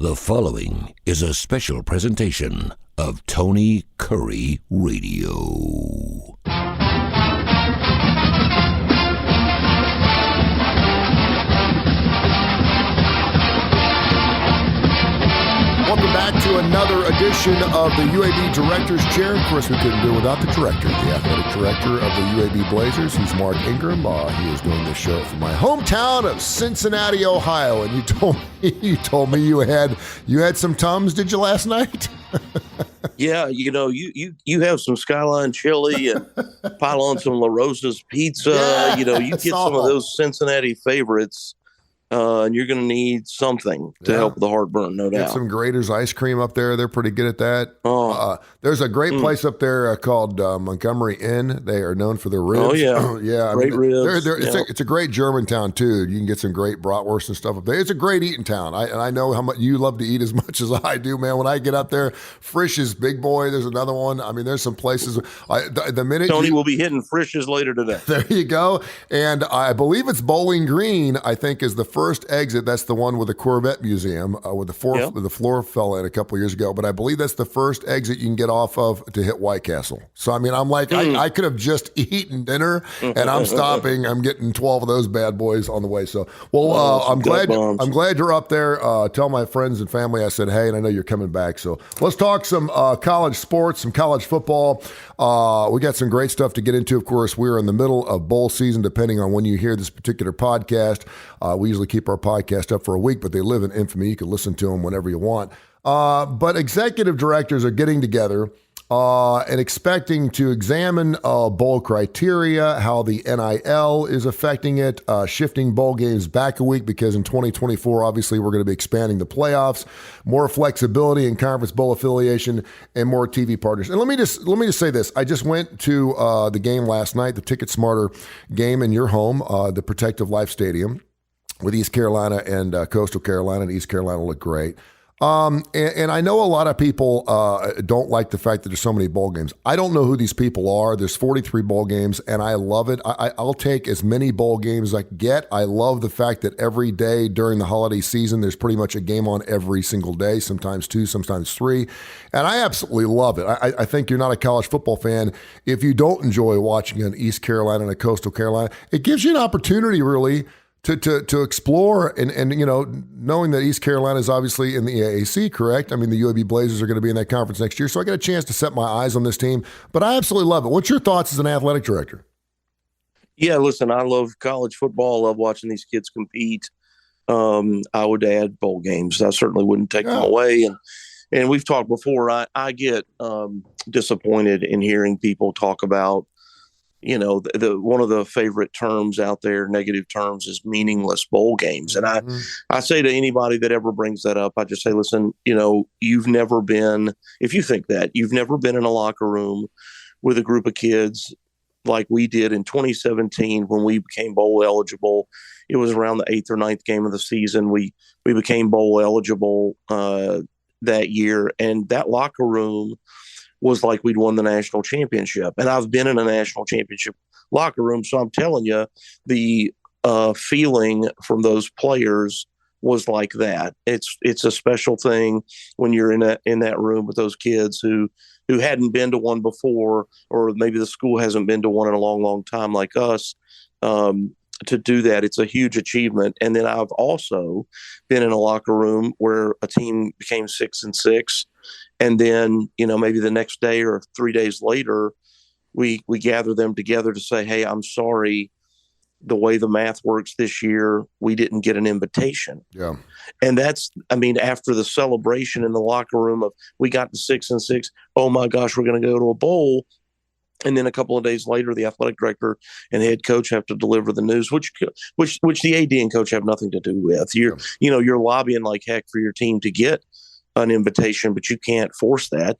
The following is a special presentation of Tony Kurre Radio. Welcome back to another edition of the UAB Director's Chair. Of course, we couldn't do it without the director, the athletic director of the UAB Blazers. He's Mark Ingram. He is doing this show from my hometown of Cincinnati, Ohio. And you told me you had some Tums, did you, last night? Yeah, you have some Skyline chili and pile on some La Rosa's pizza. Yeah, you get some of those Cincinnati favorites. And you're going to need something to help with the heartburn, no doubt. Get some Grater's ice cream up there. They're pretty good at that. There's a great place up there called Montgomery Inn. They are known for their ribs. Oh, yeah. Yeah. Great ribs. It's a great German town, too. You can get some great bratwurst and stuff up there. It's a great eating town. I know how much you love to eat as much as I do, man. When I get up there, Frisch's Big Boy, there's another one. I mean, there's some places. The minute Tony will be hitting Frisch's later today. There you go. And I believe it's Bowling Green, I think, is the first exit. That's the one with the Corvette Museum, where the floor fell in a couple of years ago. But I believe that's the first exit you can get off of to hit White Castle. So, I mean, I'm like, I could have just eaten dinner, and I'm stopping. I'm getting 12 of those bad boys on the way. So, I'm glad you're up there. Tell my friends and family I said, hey, and I know you're coming back. So let's talk some college sports, some college football. We got some great stuff to get into. Of course, we're in the middle of bowl season, depending on when you hear this particular podcast. We usually keep our podcast up for a week, but they live in infamy. You can listen to them whenever you want. But executive directors are getting together and expecting to examine bowl criteria, how the NIL is affecting it, shifting bowl games back a week because in 2024, obviously, we're going to be expanding the playoffs, more flexibility in conference bowl affiliation, and more TV partners. And let me just say this. I just went to the game last night, the Ticket Smarter game in your home, the Protective Life Stadium with East Carolina and Coastal Carolina, and East Carolina looked great. And I know a lot of people don't like the fact that there's so many bowl games. I don't know who these people are. There's 43 bowl games, and I love it. I'll take as many bowl games as I can get. I love the fact that every day during the holiday season, there's pretty much a game on every single day, sometimes two, sometimes three. And I absolutely love it. I think you're not a college football fan if you don't enjoy watching an East Carolina and a Coastal Carolina. It gives you an opportunity, really, to explore and knowing that East Carolina is obviously in the AAC, correct? I mean, the UAB Blazers are going to be in that conference next year, so I got a chance to set my eyes on this team. But I absolutely love it. What's your thoughts as an athletic director? Yeah, listen, I love college football. I love watching these kids compete. I would add bowl games. I certainly wouldn't take them away. And we've talked before. I get disappointed in hearing people talk about, the one of the favorite terms out there, negative terms, is meaningless bowl games. And I say to anybody that ever brings that up, I just say, listen, you've never been, if you think that, you've never been in a locker room with a group of kids like we did in 2017 when we became bowl eligible. It was around the 8th or 9th game of the season. We became bowl eligible that year. And that locker room was like we'd won the national championship. And I've been in a national championship locker room, so I'm telling you, the feeling from those players was like that. It's a special thing when you're in that room with those kids who hadn't been to one before, or maybe the school hasn't been to one in a long, long time like us. To do that, it's a huge achievement. And then I've also been in a locker room where a team became 6-6. And then, maybe the next day or 3 days later, we gather them together to say, hey, I'm sorry, the way the math works this year, we didn't get an invitation. Yeah. And after the celebration in the locker room of we got to 6-6, oh my gosh, we're going to go to a bowl. And then a couple of days later, the athletic director and head coach have to deliver the news, which the AD and coach have nothing to do with. You're lobbying like heck for your team to get an invitation, but you can't force that,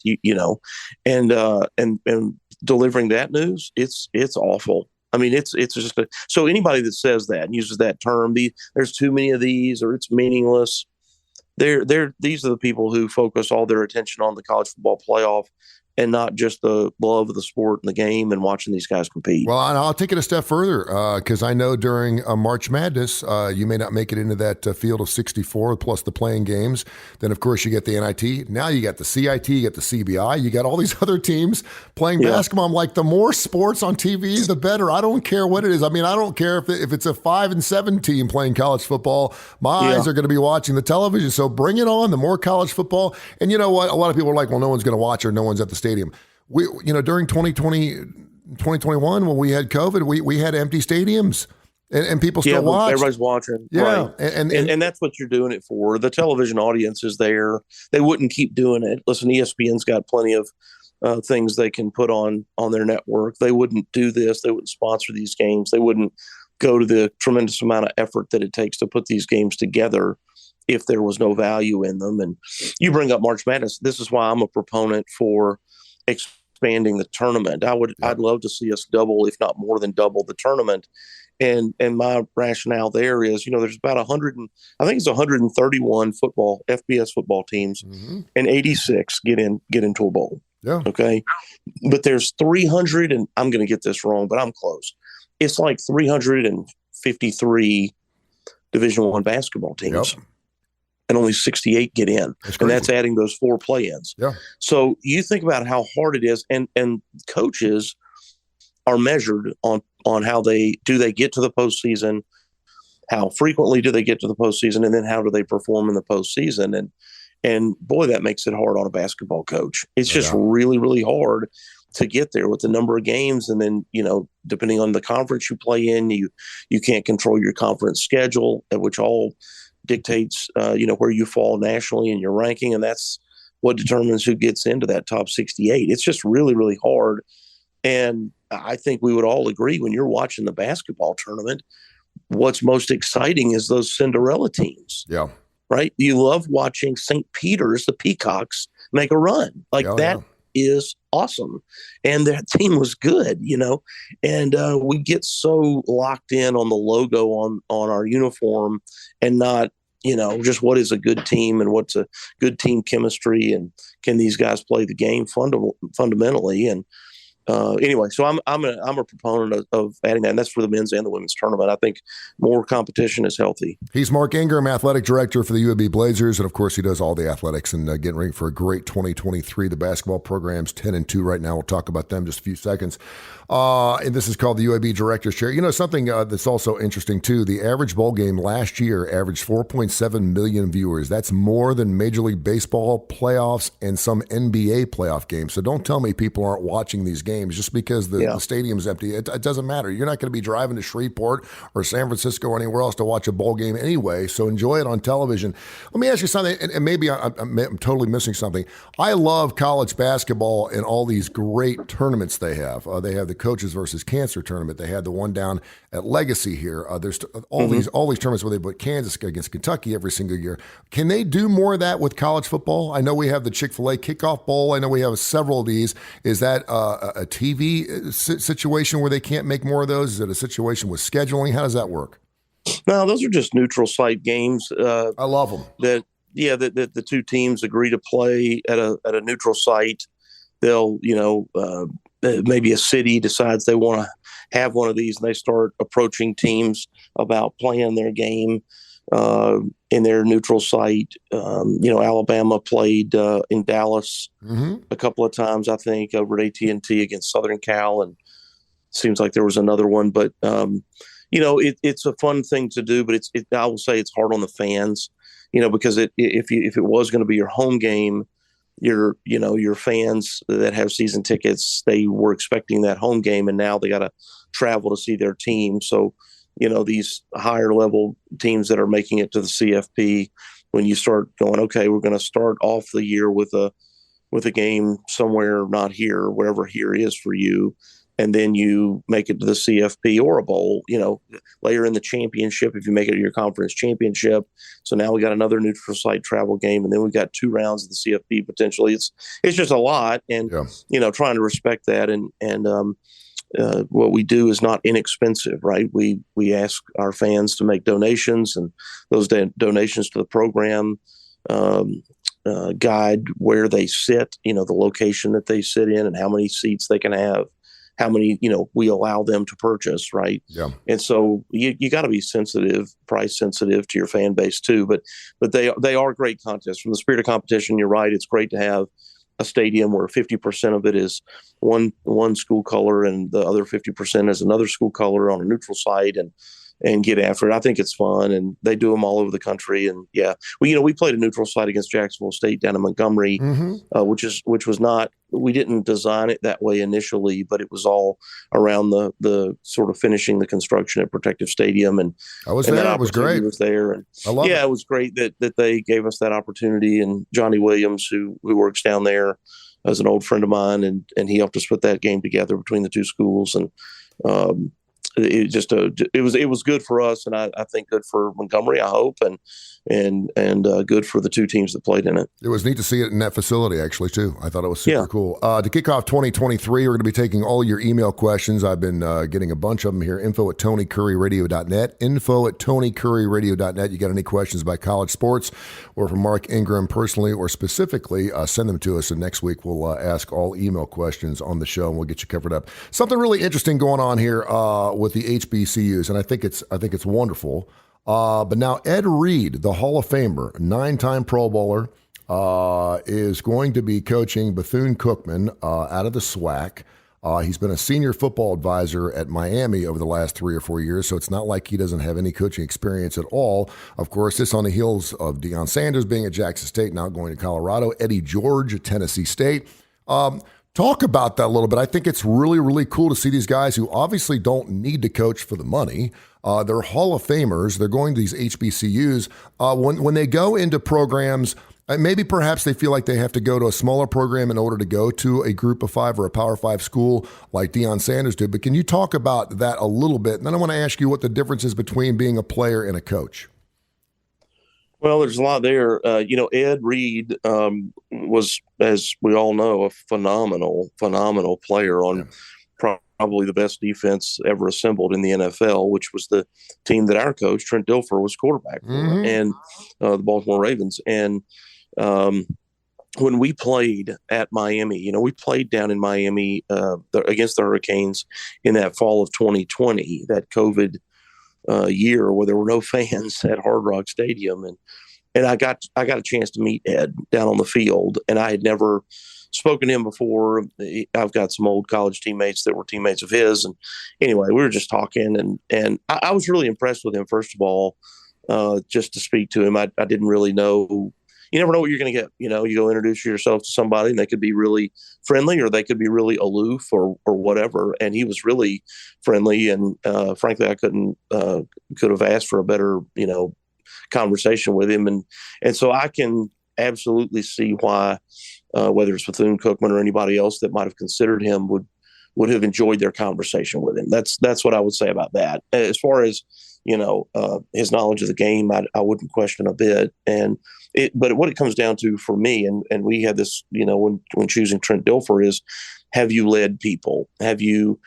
and delivering that news, it's awful. I mean, it's just so anybody that says that and uses that term, there's too many of these, or it's meaningless. These are the people who focus all their attention on the college football playoff and not just the love of the sport and the game and watching these guys compete. Well, and I'll take it a step further because I know during March Madness, you may not make it into that field of 64 plus the playing games. Then, of course, you get the NIT. Now you got the CIT, you get the CBI. You got all these other teams playing basketball. I'm like, the more sports on TV, the better. I don't care what it is. I mean, I don't care if it's a 5-7 team playing college football. My eyes are going to be watching the television. So bring it on. The more college football. And you know what? A lot of people are like, well, no one's going to watch or no one's at the stadium. We, during 2021, when we had COVID, we had empty stadiums and people still watch. Everybody's watching. Yeah. Right. And that's what you're doing it for. The television audience is there. They wouldn't keep doing it. Listen, ESPN's got plenty of things they can put on their network. They wouldn't do this. They wouldn't sponsor these games. They wouldn't go to the tremendous amount of effort that it takes to put these games together if there was no value in them. And you bring up March Madness. This is why I'm a proponent for expanding the tournament. I'd love to see us double, if not more than double, the tournament. And my rationale there is, there's about 131 FBS football teams, and 86 get into a bowl. Yeah. Okay. But there's 300, and I'm going to get this wrong, but I'm close. It's like 353 Division I basketball teams. Yep. And only 68 get in. And that's adding those 4 play-ins. Yeah. So you think about how hard it is, and coaches are measured on how they get to the postseason, how frequently do they get to the postseason, and then how do they perform in the postseason. And boy, that makes it hard on a basketball coach. It's just really, really hard to get there with the number of games. And then, depending on the conference you play in, you can't control your conference schedule, which all dictates, where you fall nationally in your ranking. And that's what determines who gets into that top 68. It's just really, really hard. And I think we would all agree when you're watching the basketball tournament, what's most exciting is those Cinderella teams. Yeah. Right. You love watching St. Peter's, the Peacocks, make a run is awesome. And that team was good, and we get so locked in on the logo on our uniform and not, just what is a good team and what's a good team chemistry and can these guys play the game fundamentally. And anyway, so I'm a proponent of adding that, and that's for the men's and the women's tournament. I think more competition is healthy. He's Mark Ingram, athletic director for the UAB Blazers, and of course he does all the athletics and getting ready for a great 2023. The basketball program's 10-2 right now. We'll talk about them in just a few seconds. And this is called the UAB Director's Chair. Something that's also interesting too. The average bowl game last year averaged 4.7 million viewers. That's more than Major League Baseball playoffs and some NBA playoff games. So don't tell me people aren't watching these games just because the stadium's empty. It doesn't matter. You're not going to be driving to Shreveport or San Francisco or anywhere else to watch a bowl game anyway. So enjoy it on television. Let me ask you something, and maybe I'm totally missing something. I love college basketball and all these great tournaments they have. They have the Coaches versus Cancer tournament. They had the one down at Legacy here. There's all these tournaments where they put Kansas against Kentucky every single year. Can they do more of that with college football? I know we have the Chick-fil-A Kickoff Bowl. I know we have several of these. Is that a TV situation where they can't make more of those? Is it a situation with scheduling? How does that work? No, those are just neutral site games. I love them. That the two teams agree to play at a neutral site. They'll, maybe a city decides they want to have one of these, and they start approaching teams about playing their game in their neutral site. Alabama played in Dallas a couple of times, I think, over at AT&T against Southern Cal, and seems like there was another one. But it's a fun thing to do, but I will say it's hard on the fans, because if it was going to be your home game, your fans that have season tickets, they were expecting that home game, and now they got to travel to see their team. So, these higher level teams that are making it to the CFP, when you start going, okay, we're going to start off the year with a game somewhere, not here, wherever here is for you, and then you make it to the CFP or a bowl, later in the championship, if you make it to your conference championship. So now we got another neutral site travel game, and then we've got 2 rounds of the CFP potentially. It's just a lot, and trying to respect that, and what we do is not inexpensive, right? We ask our fans to make donations, and those donations to the program guide where they sit, the location that they sit in and how many seats they can have, how many, we allow them to purchase, right? Yeah. And so you got to be price sensitive to your fan base too. But they are great contests. From the spirit of competition, you're right. It's great to have a stadium where 50% of it is one school color and the other 50% is another school color on a neutral site, and get after it. I think it's fun, and they do them all over the country. And we played a neutral site against Jacksonville State down in Montgomery, which was not, we didn't design it that way initially, but it was all around the sort of finishing the construction at Protective Stadium. And I was there. It was great. Was there. And I love it. It was great that they gave us that opportunity. And Johnny Williams, who works down there, is an old friend of mine, and he helped us put that game together between the two schools. And, it was good for us, and I think good for Montgomery, I hope, and good for the two teams that played in it. It was neat to see it in that facility, actually, too. I thought it was super cool. To kick off 2023, we're going to be taking all your email questions. I've been getting a bunch of them here. info@TonyCurryRadio.net. info@TonyCurryRadio.net. You got any questions about college sports or from Mark Ingram personally or specifically, send them to us, and next week we'll ask all email questions on the show, and we'll get you covered up. Something really interesting going on here with the HBCUs, and I think it's wonderful. But now Ed Reed, the Hall of Famer, 9-time Pro Bowler, is going to be coaching Bethune-Cookman out of the SWAC. He's been a senior football advisor at Miami over the last 3 or 4 years, so it's not like he doesn't have any coaching experience at all. Of course, this on the heels of Deion Sanders being at Jackson State, now going to Colorado. Eddie George at Tennessee State. Talk about that a little bit. I think it's really, really cool to see these guys who obviously don't need to coach for the money. They're Hall of Famers. They're going to these HBCUs. When they go into programs, maybe perhaps they feel like they have to go to a smaller program in order to go to a Group of 5 or a Power 5 school like Deion Sanders did. But can you talk about that a little bit? And then I want to ask you what the difference is between being a player and a coach. Well, there's a lot there. Ed Reed was, as we all know, a phenomenal player on probably the best defense ever assembled in the NFL, which was the team that our coach, Trent Dilfer, was quarterback for, and the Baltimore Ravens. And when we played at Miami, we played down in Miami against the Hurricanes in that fall of 2020, that COVID year where there were no fans at Hard Rock Stadium, and I got a chance to meet Ed down on the field, and I had never spoken to him before. I've got some old college teammates that were teammates of his, and anyway, we were just talking, and I was really impressed with him. First of all, just to speak to him, I didn't really know. You never know what you're going to get. You go introduce yourself to somebody, and they could be really friendly, or they could be really aloof, or whatever. And he was really friendly, and frankly, I could have asked for a better, conversation with him. And so I can absolutely see why, whether it's Bethune-Cookman or anybody else that might have considered him would have enjoyed their conversation with him. That's what I would say about that. As far as his knowledge of the game, I wouldn't question a bit. But what it comes down to for me, and we had this, when choosing Trent Dilfer, is, have you led people? Have you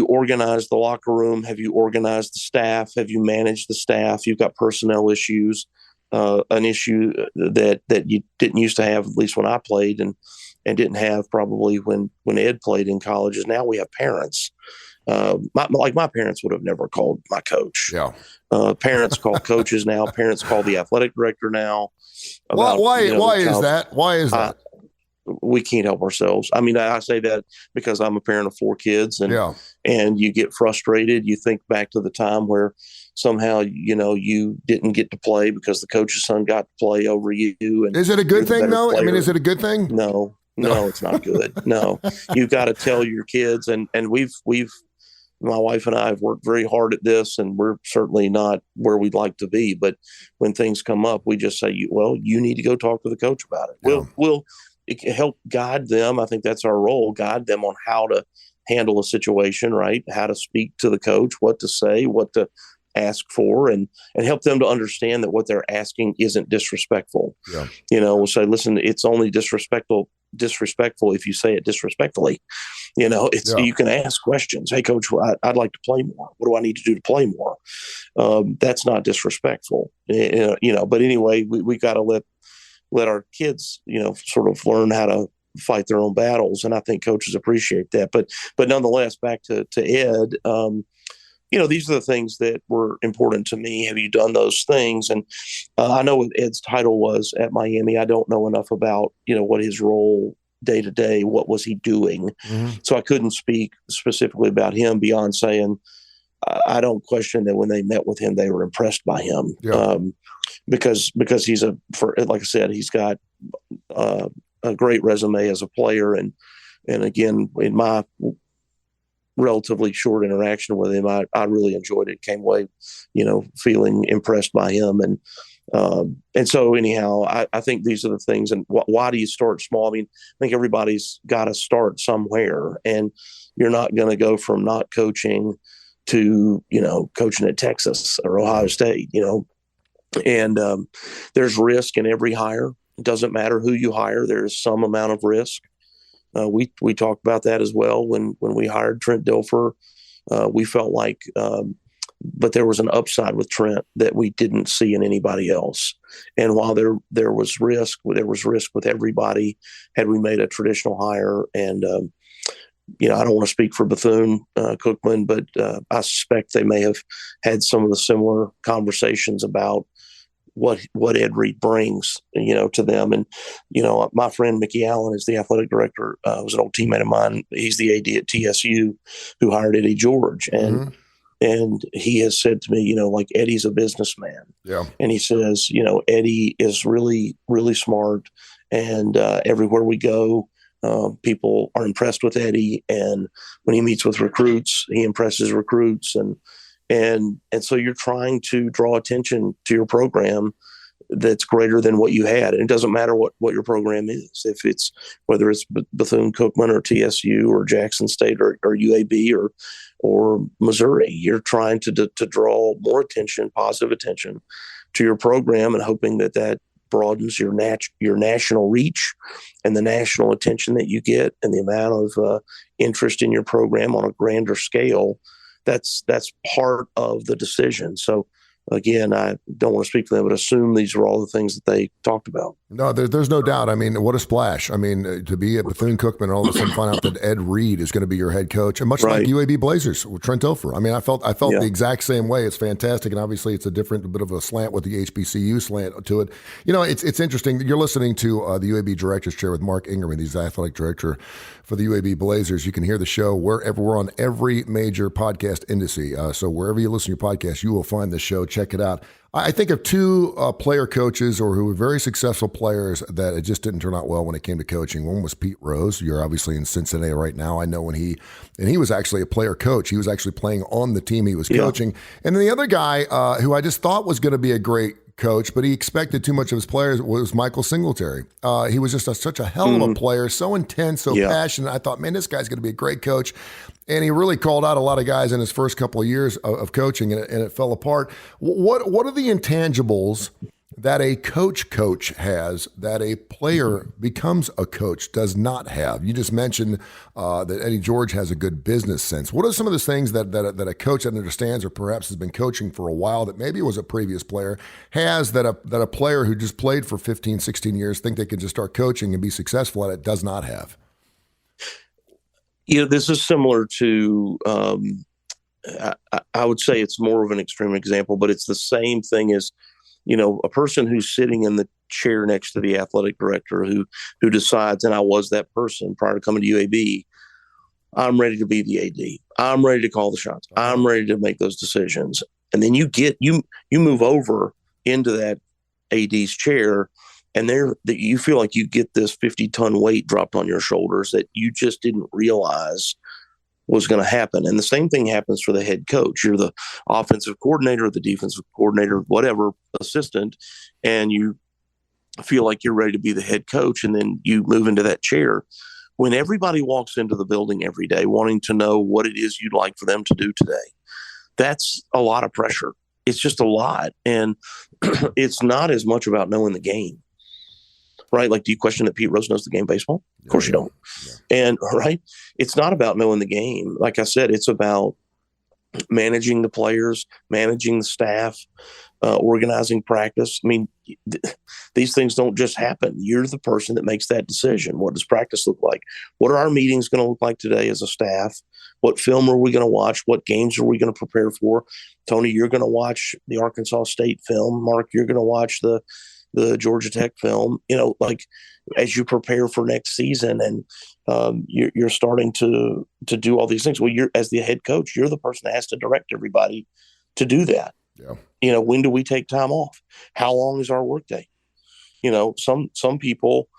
organized the locker room? Have you organized the staff? Have you managed the staff? You've got personnel issues, an issue that you didn't used to have, at least when I played, and didn't have probably when Ed played in college, is now we have parents. My parents would have never called my coach. Yeah. Parents call coaches now. Parents call the athletic director now. Why is that? Why is that? We can't help ourselves. I mean, I say that because I'm a parent of 4 kids, and you get frustrated. You think back to the time where somehow, you didn't get to play because the coach's son got to play over you. And is it a good thing, though? Player. I mean, is it a good thing? No, it's not good. No, you've got to tell your kids, and we've my wife and I have worked very hard at this, and we're certainly not where we'd like to be. But when things come up, we just say, you need to go talk to the coach about it. Yeah. We'll help guide them. I think that's our role, guide them on how to handle a situation, right? How to speak to the coach, what to say, what to ask for, and help them to understand that what they're asking isn't disrespectful. Yeah. We'll say, listen, it's only disrespectful if you say it disrespectfully. You can ask questions. Hey, coach, I'd like to play more. What do I need to do to play more? That's not disrespectful. But anyway, we got to let let our kids, sort of learn how to fight their own battles. And I think coaches appreciate that. But nonetheless, back to Ed, these are the things that were important to me. Have you done those things? And I know what Ed's title was at Miami. I don't know enough about, what his role day to day, what was he doing? Mm-hmm. So I couldn't speak specifically about him beyond saying, I don't question that when they met with him, they were impressed by him. Yeah. Because he's like I said, he's got a great resume as a player. And again, in my relatively short interaction with him, I really enjoyed it. Came away, feeling impressed by him. And so anyhow, I think these are the things. And why do you start small? I mean, I think everybody's got to start somewhere, and you're not going to go from not coaching to, coaching at Texas or Ohio State, and there's risk in every hire. It doesn't matter who you hire. There's some amount of risk. We talked about that as well when we hired Trent Dilfer. We felt like, but there was an upside with Trent that we didn't see in anybody else. And while there was risk with everybody had we made a traditional hire. And I don't want to speak for Bethune-Cookman, but I suspect they may have had some of the similar conversations about what Ed Reed brings, to them. And, my friend Mickey Allen is the athletic director, was an old teammate of mine. He's the AD at TSU who hired Eddie George. And, and he has said to me, like, Eddie's a businessman. Yeah. And he says, Eddie is really, really smart. And everywhere we go, people are impressed with Eddie. And when he meets with recruits, he impresses recruits. And so you're trying to draw attention to your program that's greater than what you had. And it doesn't matter what your program is. Whether it's Bethune-Cookman or TSU or Jackson State or UAB or Missouri, you're trying to draw more attention, positive attention to your program, and hoping that broadens your national reach and the national attention that you get and the amount of interest in your program on a grander scale. That's part of the decision. So again, I don't want to speak for them, but assume these are all the things that they talked about. No, there's no doubt. I mean, what a splash. I mean, to be at Bethune-Cookman and all of a sudden find out that Ed Reed is going to be your head coach, and much like UAB Blazers with Trent Dilfer. I mean, I felt the exact same way. It's fantastic, and obviously it's a bit of a slant with the HBCU slant to it. It's interesting. You're listening to the UAB Directors Chair with Mark Ingram, and he's the athletic director for the UAB Blazers. You can hear the show wherever. We're on every major podcast indice. So wherever you listen to your podcast, you will find the show. Check it out. I think of two player coaches or who were very successful players that it just didn't turn out well when it came to coaching. One was Pete Rose. You're obviously in Cincinnati right now. I know when he was actually a player coach. He was actually playing on the team he was coaching. And then the other guy who I just thought was going to be a great coach, but he expected too much of his players, was Michael Singletary. He was just such a hell of a player, so intense, so passionate. I thought, man, this guy's going to be a great coach. And he really called out a lot of guys in his first couple of years of coaching, and it fell apart. What are the intangibles that a coach has that a player becomes a coach does not have? You just mentioned that Eddie George has a good business sense. What are some of the things that a coach that understands or perhaps has been coaching for a while that maybe was a previous player has that a player who just played for 15, 16 years think they can just start coaching and be successful at it does not have? This is similar to, I would say it's more of an extreme example, but it's the same thing as, a person who's sitting in the chair next to the athletic director who decides, and I was that person prior to coming to UAB, I'm ready to be the AD. I'm ready to call the shots. I'm ready to make those decisions. And then you move over into that AD's chair, and you feel like you get this 50-ton weight dropped on your shoulders that you just didn't realize was going to happen. And the same thing happens for the head coach. You're the offensive coordinator, the defensive coordinator, whatever, assistant, and you feel like you're ready to be the head coach, and then you move into that chair. When everybody walks into the building every day wanting to know what it is you'd like for them to do today, that's a lot of pressure. It's just a lot. And it's not as much about knowing the game. Right? Like, do you question that Pete Rose knows the game of baseball? Of course you don't. Yeah. And right, it's not about knowing the game. Like I said, it's about managing the players, managing the staff, organizing practice. I mean, these things don't just happen. You're the person that makes that decision. What does practice look like? What are our meetings going to look like today as a staff? What film are we going to watch? What games are we going to prepare for? Tony, you're going to watch the Arkansas State film. Mark, you're going to watch the Georgia Tech film. Like as you prepare for next season, and you're starting to do all these things. Well, you're, as the head coach, you're the person that has to direct everybody to do that. Yeah. When do we take time off? How long is our workday? Some people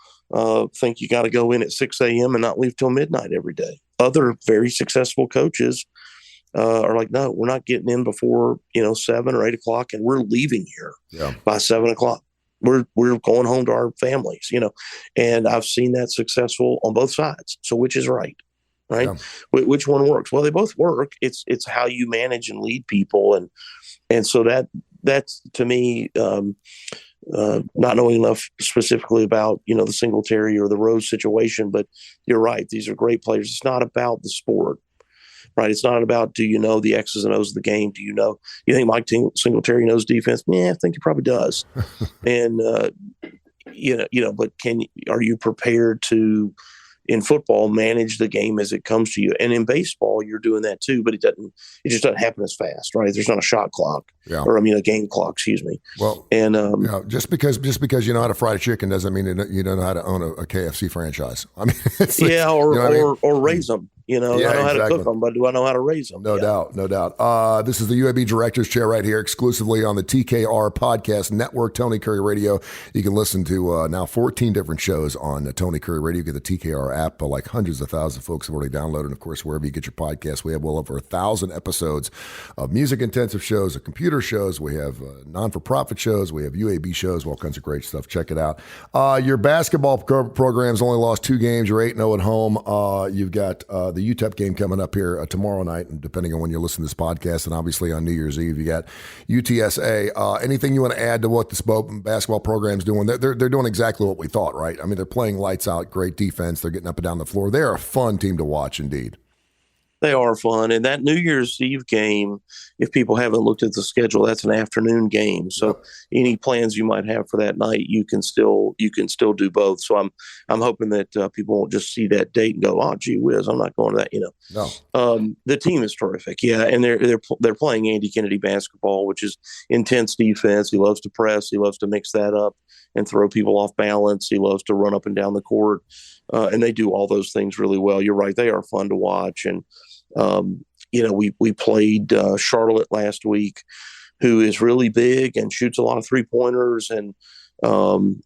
think you got to go in at 6 a.m. and not leave till midnight every day. Other very successful coaches are like, no, we're not getting in before 7 or 8 o'clock, and we're leaving here by 7 o'clock. We're going home to our families, and I've seen that successful on both sides. So which is right? Yeah. Which one works? Well, they both work. It's how you manage and lead people, and so that's to me, not knowing enough specifically about the Singletary or the Rose situation, but you're right. These are great players. It's not about the sport, right? It's not about, do you know the X's and O's of the game? Do you think Mike Singletary knows defense? Yeah, I think he probably does. And but are you prepared to, in football, manage the game as it comes to you? And in baseball, you're doing that too, but it just doesn't happen as fast, right? There's not a shot clock, or a game clock, excuse me. Well, and just because you know how to fry chicken doesn't mean you don't know how to own a KFC franchise. I mean, or raise them. I know how to cook them, but do I know how to raise them? No doubt. This is the UAB Director's Chair right here, exclusively on the TKR Podcast Network, Tony Kurre Radio. You can listen to now 14 different shows on Tony Kurre Radio. You get the TKR app, like hundreds of thousands of folks have already downloaded. And of course, wherever you get your podcasts, we have well over 1,000 episodes of music-intensive shows, of computer shows. We have non-for-profit shows. We have UAB shows, all kinds of great stuff. Check it out. Your basketball program's only lost 2 games. You're 8-0 at home. You've got the UTEP game coming up here tomorrow night, and depending on when you listen to this podcast, and obviously on New Year's Eve, you got UTSA. Anything you want to add to what this basketball program's doing? They're doing exactly what we thought, right? I mean, they're playing lights out, great defense. They're getting up and down the floor. They're a fun team to watch, indeed. They are fun. And that New Year's Eve game, if people haven't looked at the schedule, that's an afternoon game. So any plans you might have for that night, you can still do both. So I'm hoping that people won't just see that date and go, oh, gee whiz, I'm not going to that, No. The team is terrific. Yeah. And they're playing Andy Kennedy basketball, which is intense defense. He loves to press. He loves to mix that up and throw people off balance. He loves to run up and down the court. And they do all those things really well. You're right. They are fun to watch. And, we played Charlotte last week, who is really big and shoots a lot of 3-pointers and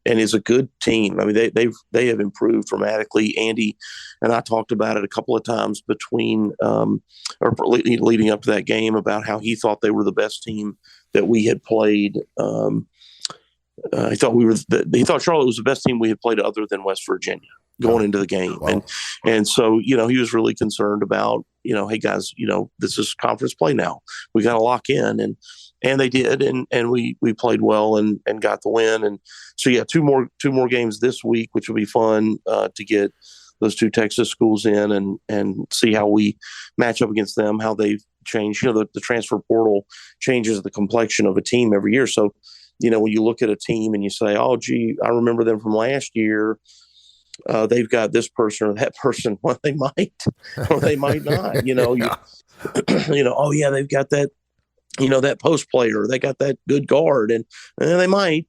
is a good team. I mean, they have improved dramatically. Andy and I talked about it a couple of times leading up to that game about how he thought they were the best team that we had played. He thought Charlotte was the best team we had played other than West Virginia going into the game. Wow. And so, he was really concerned about, hey guys, this is conference play now. We got to lock in, and they did. And we played well and got the win. And so, yeah, two more games this week, which will be fun to get those 2 Texas schools in and see how we match up against them, how they've changed. The transfer portal changes the complexion of a team every year. So, when you look at a team and you say, oh, gee, I remember them from last year, they've got this person or that person. Well, they might, or they might not, oh yeah, they've got that, that post player, they got that good guard, and they might.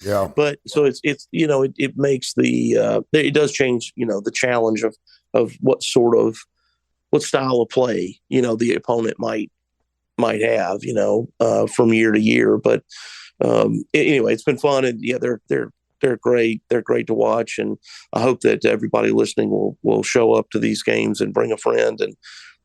Yeah. But so it makes it does change, the challenge of what style of play, the opponent might have, from year to year. But anyway, it's been fun, and yeah, they're great. They're great to watch, and I hope that everybody listening will show up to these games and bring a friend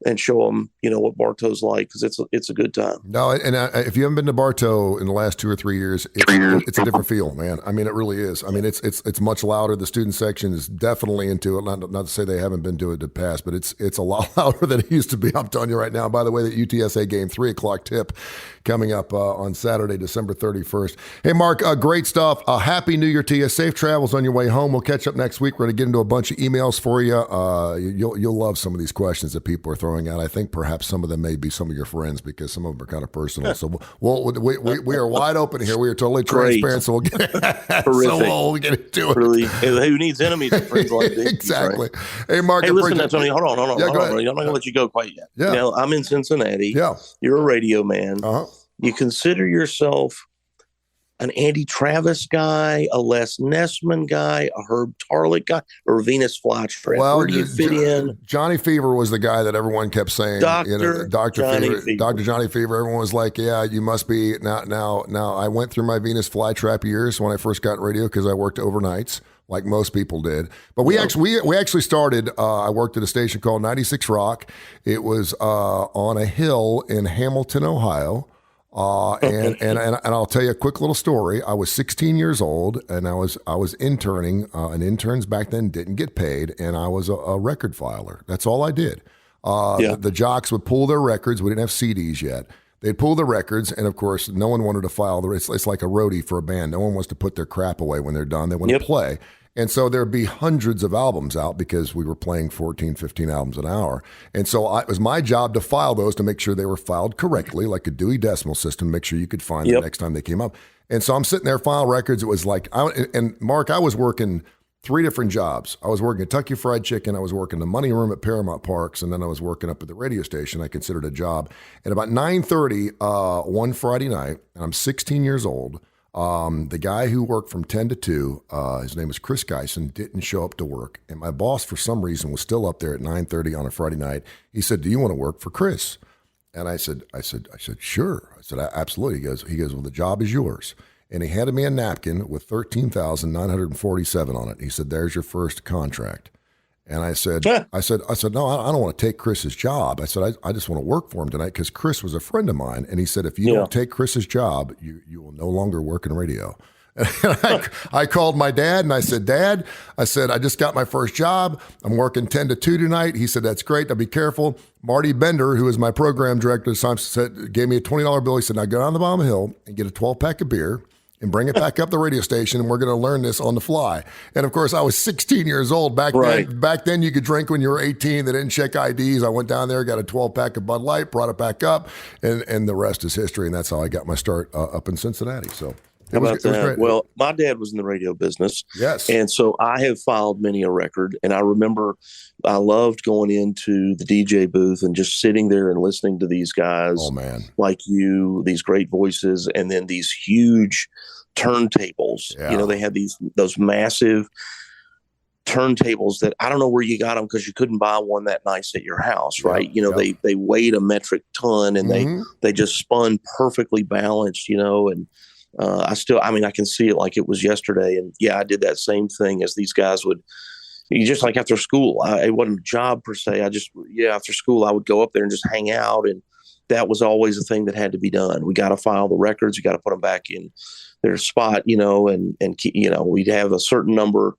and show them, what Bartow's like, because it's a good time. No, and if you haven't been to Bartow in the last 2 or 3 years, it's a different feel, man. I mean, it really is. I mean, it's much louder. The student section is definitely into it. Not to say they haven't been to it in the past, but it's a lot louder than it used to be. I'm telling you right now. By the way, the UTSA game, 3:00 tip, coming up on Saturday, December 31st. Hey, Mark, great stuff. Happy New Year to you. Safe travels on your way home. We'll catch up next week. We're going to get into a bunch of emails for you. You'll love some of these questions that people are throwing throwing out. I think perhaps some of them may be some of your friends because some of them are kind of personal. So we are wide open here. We are totally transparent. So we'll get we'll get into it. Really, who needs enemies and friends like this? Exactly. Right? Hey, Mark. Hey, listen, Tony. Hold on. I'm not going to let you go quite yet. Yeah. Now, I'm in Cincinnati. Yeah. You're a radio man. Uh-huh. You consider yourself an Andy Travis guy, a Les Nessman guy, a Herb Tarlick guy, or a Venus Flytrap? Well, where do you fit in? Johnny Fever was the guy that everyone kept saying. Dr. Johnny Fever. Dr. Johnny Fever. Everyone was like, yeah, you must be. Now, I went through my Venus Flytrap years when I first got in radio because I worked overnights, like most people did. But we actually started, I worked at a station called 96 Rock. It was on a hill in Hamilton, Ohio. And I'll tell you a quick little story. I was 16 years old, and I was interning. And interns back then didn't get paid, and I was a record filer. That's all I did. The jocks would pull their records. We didn't have CDs yet. They'd pull the records, and of course, no one wanted to file the. It's like a roadie for a band. No one wants to put their crap away when they're done. They want to play. And so there'd be hundreds of albums out because we were playing 14, 15 albums an hour. And so it was my job to file those to make sure they were filed correctly, like a Dewey Decimal System, make sure you could find them next time they came up. And so I'm sitting there filing records. It was like, and Mark, I was working 3 different jobs. I was working Kentucky Fried Chicken. I was working the money room at Paramount Parks. And then I was working up at the radio station. I considered a job. And about 9:30 one Friday night, and I'm 16 years old, the guy who worked from 10 to 2, his name was Chris Geisen, didn't show up to work. And my boss, for some reason, was still up there at 9:30 on a Friday night. He said, "Do you want to work for Chris?" And I said, "Sure." I said, "Absolutely." He goes, "Well, the job is yours." And he handed me a napkin with $13,947 on it. He said, "There's your first contract." And I said, "No, I don't want to take Chris's job." I said, I just want to work for him tonight because Chris was a friend of mine. And he said, "If you don't take Chris's job, you will no longer work in radio." And I called my dad and I said, "Dad," I said, "I just got my first job. I'm working 10 to 2 tonight." He said, "That's great. Now be careful." Marty Bender, who was my program director at the time, gave me a $20 bill. He said, "Now go down the bottom of the hill and get a 12-pack of beer and bring it back up the radio station, and we're going to learn this on the fly." And of course, I was 16 years old back then. Back then, you could drink when you were 18. They didn't check IDs. I went down there, got a 12-pack of Bud Light, brought it back up, and the rest is history. And that's how I got my start up in Cincinnati. So. How about that? Well, my dad was in the radio business. Yes. And so I have filed many a record. And I remember I loved going into the DJ booth and just sitting there and listening to these guys like you, these great voices, and then these huge turntables. Yeah. You know, they had those massive turntables that I don't know where you got them because you couldn't buy one that nice at your house, right? You know, they weighed a metric ton and they just spun perfectly balanced, you know, and I can see it like it was yesterday. And I did that same thing as these guys would. You just like after school, it wasn't a job per se. After school, I would go up there and just hang out. And that was always a thing that had to be done. We got to file the records. We got to put them back in their spot, you know, and you know, we'd have a certain number.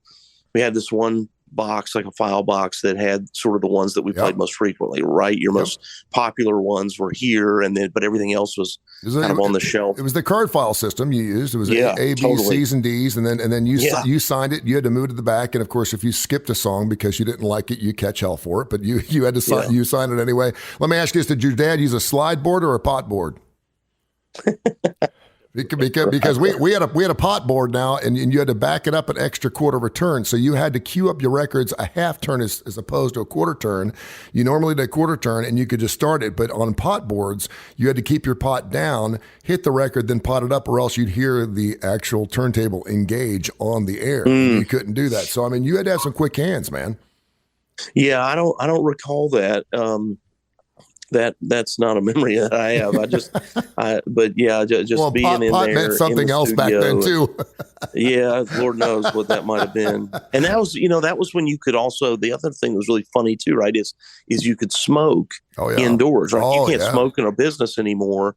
We had this one box, like a file box that had sort of the ones that we played most frequently, right? Your most popular ones were here, but everything else was kind of on the shelf. It was the card file system you used. It was A, B, C's, and D's, and then you signed it. You had to move it to the back, and of course, if you skipped a song because you didn't like it, you catch hell for it. But you had to sign. You signed it anyway. Let me ask you this: did your dad use a slide board or a pot board? Because we had a pot board now, and you had to back it up an extra quarter of a turn. So you had to queue up your records a half turn as opposed to a quarter turn. You normally did a quarter turn, and you could just start it. But on pot boards, you had to keep your pot down, hit the record, then pot it up, or else you'd hear the actual turntable engage on the air. You couldn't do that. So I mean, you had to have some quick hands, man. Yeah, I don't recall that. That's not a memory that I have. Just being in pot there. Meant something else back then too. Lord knows what that might have been. And that was when you could also. The other thing that was really funny too, right? Is you could smoke indoors, right? You can't smoke in a business anymore.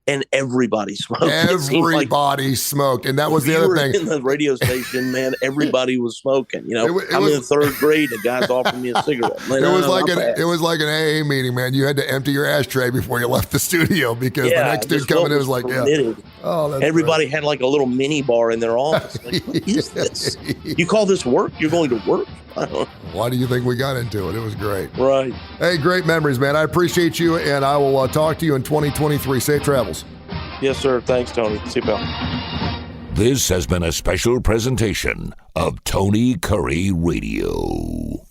And everybody smoked. Everybody smoked, and that was the other thing. In the radio station, man, everybody was smoking. You know, I'm in 3rd grade. The guys offered me a cigarette. It was like an AA meeting, man. You had to empty your ashtray before you left the studio because the next dude coming in was like, everybody had like a little mini bar in their office. Like, what is this? You call this work? You're going to work? Why do you think we got into it? It was great. Right. Hey, great memories, man. I appreciate you, and I will talk to you in 2023. Safe travels. Yes, sir. Thanks, Tony. See you, pal. This has been a special presentation of Tony Kurre Radio.